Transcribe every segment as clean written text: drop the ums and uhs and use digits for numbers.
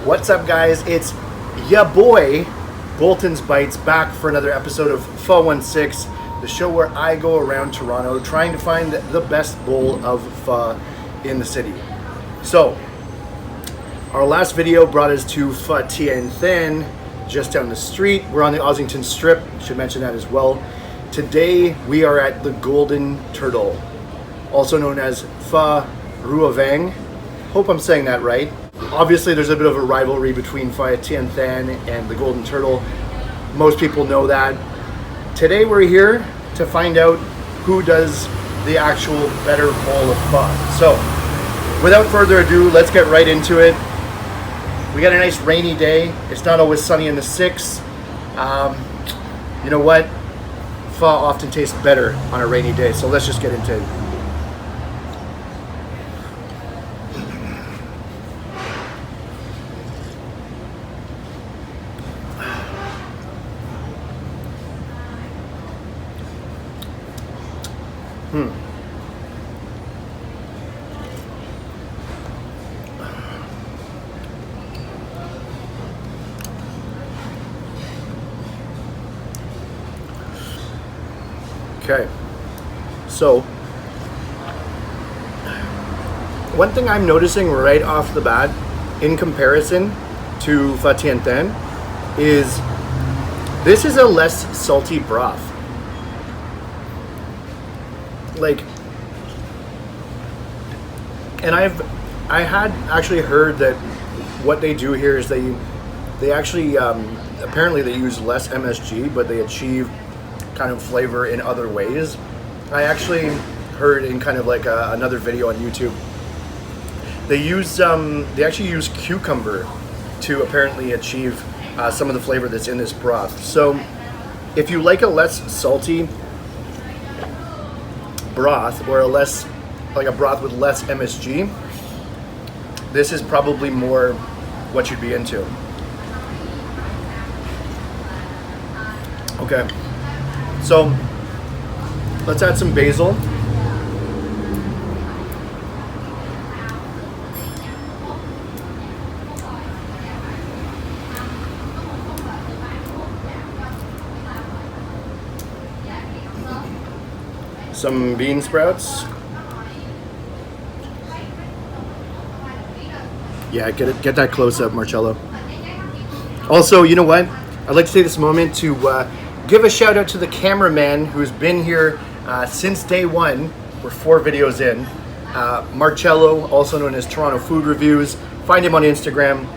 What's up, guys? It's ya boy, Bolton's Bites, back for another episode of Pho 16, the show where I go around Toronto trying to find the best bowl of pho in the city. So, our last video brought us to Pho Tien Thanh, just down the street. We're on the Ossington Strip, should mention that as well. Today, we are at the Golden Turtle, also known as Pho Ruavang. Hope I'm saying that right. Obviously, there's a bit of a rivalry between Pho Tien Thanh and the Golden Turtle. Most people know that. Today, we're here to find out who does the actual better bowl of pho. So, without further ado, let's get right into it. We got a nice rainy day. It's not always sunny in the 6. You know what? Pho often tastes better on a rainy day, so let's just get into it. Okay, so one thing I'm noticing right off the bat in comparison to Pho Tien Thanh is this is a less salty broth. Like, and I had actually heard that what they do here is they actually apparently they use less MSG, but they achieve kind of flavor in other ways. I actually heard in kind of like another video on YouTube, they actually use cucumber to apparently achieve some of the flavor that's in this broth. So if you like a less salty broth, or a broth with less MSG, this is probably more what you'd be into. Okay, so let's add some basil. Some bean sprouts. Yeah, get that close up, Marcello. Also, you know what? I'd like to take this moment to give a shout out to the cameraman who's been here since day one. We're 4 videos in. Marcello, also known as Toronto Food Reviews. Find him on Instagram.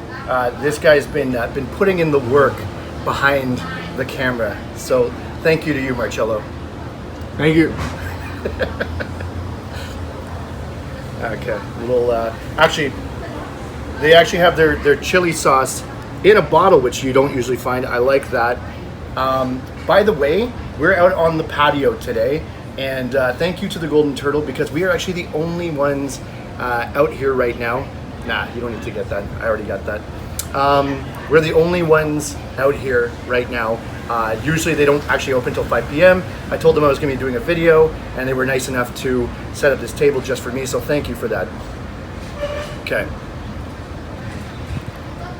This guy's been putting in the work behind the camera. So thank you to you, Marcello. Thank you. Okay, little. Actually, they actually have their chili sauce in a bottle, which you don't usually find. I like that. By the way, we're out on the patio today, and thank you to the Golden Turtle, because we are actually the only ones out here right now. Nah, you don't need to get that. I already got that. We're the only ones out here right now. Usually they don't actually open until 5 p.m. I told them I was going to be doing a video, and they were nice enough to set up this table just for me, so thank you for that. Okay.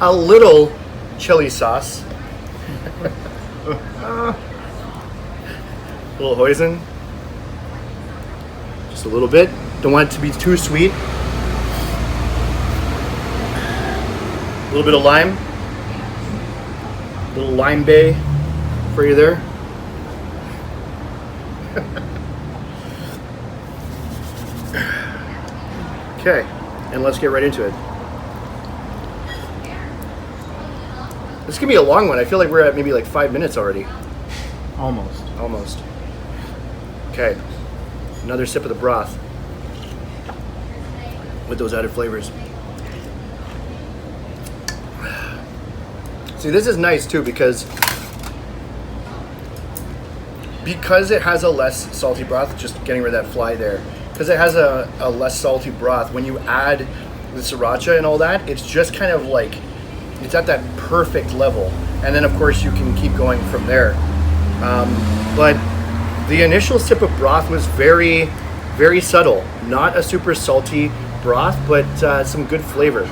A little chili sauce. A little Voisin. Just a little bit. Don't want it to be too sweet. A little bit of lime. A little lime bay for you there. Okay, and let's get right into it. This could be a long one. I feel like we're at maybe like 5 minutes already. Almost. Okay, another sip of the broth with those added flavors. See, this is nice too, because it has a less salty broth. Just getting rid of that fly there. Because it has a less salty broth, when you add the sriracha and all that, it's just kind of like, it's at that perfect level. And then of course you can keep going from there. But the initial sip of broth was very, very subtle. Not a super salty broth, but some good flavor.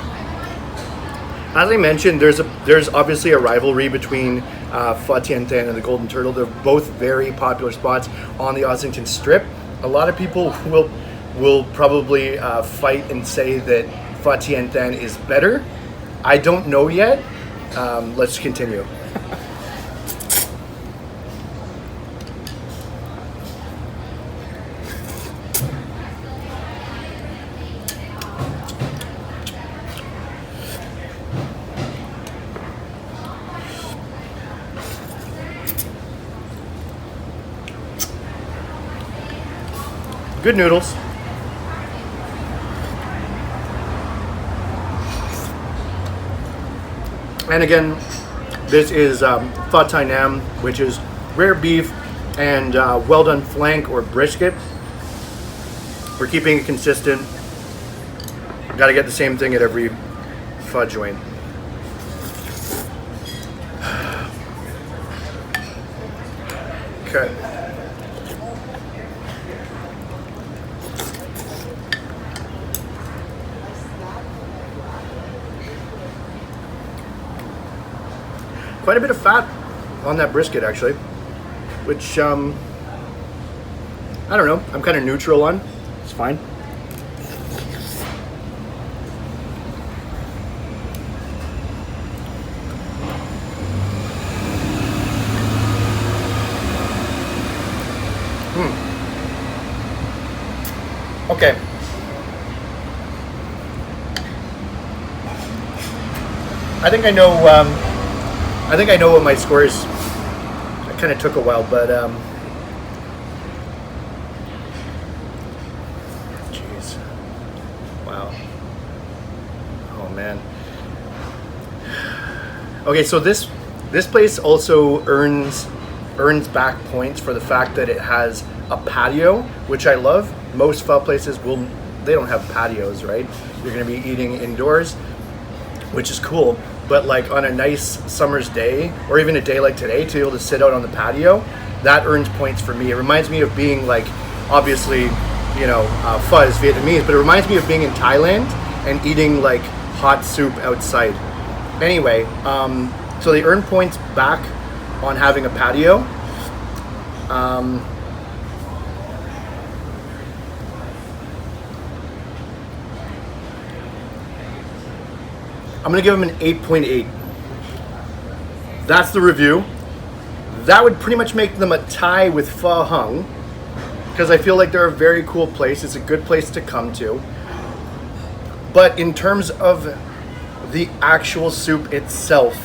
As I mentioned, there's obviously a rivalry between Pho Tien Thanh and the Golden Turtle. They're both very popular spots on the Ossington Strip. A lot of people will probably fight and say that Pho Tien Thanh is better. I don't know yet. Let's continue. Good noodles. And again, this is Pho Tien Thanh, which is rare beef and well done flank or brisket. We're keeping it consistent. Got to get the same thing at every pho joint. Okay. Quite a bit of fat on that brisket, actually, which I don't know. I'm kind of neutral on. It's fine. Okay. I think I know. I think I know what my score is. It kind of took a while, but jeez, wow, oh man. Okay, so this place also earns back points for the fact that it has a patio, which I love. Most pho places they don't have patios, right? You're gonna be eating indoors, which is cool. But like on a nice summer's day, or even a day like today, to be able to sit out on the patio, that earns points for me. It reminds me of being like, obviously, you know, pho is Vietnamese, but it reminds me of being in Thailand and eating like hot soup outside. Anyway, so they earn points back on having a patio. I'm gonna give them an 8.8. That's the review. That would pretty much make them a tie with Pho Hung, because I feel like they're a very cool place. It's a good place to come to. But in terms of the actual soup itself,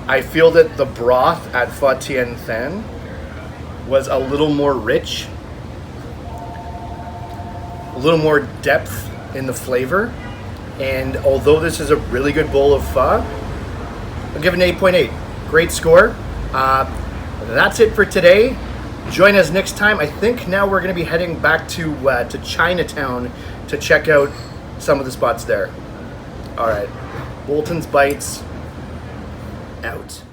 I feel that the broth at Pho Tien Thanh was a little more rich, a little more depth in the flavor. And although this is a really good bowl of pho, I'll give it an 8.8. Great score. That's it for today. Join us next time. I think now we're going to be heading back to Chinatown to check out some of the spots there. All right. Bolton's Bites out.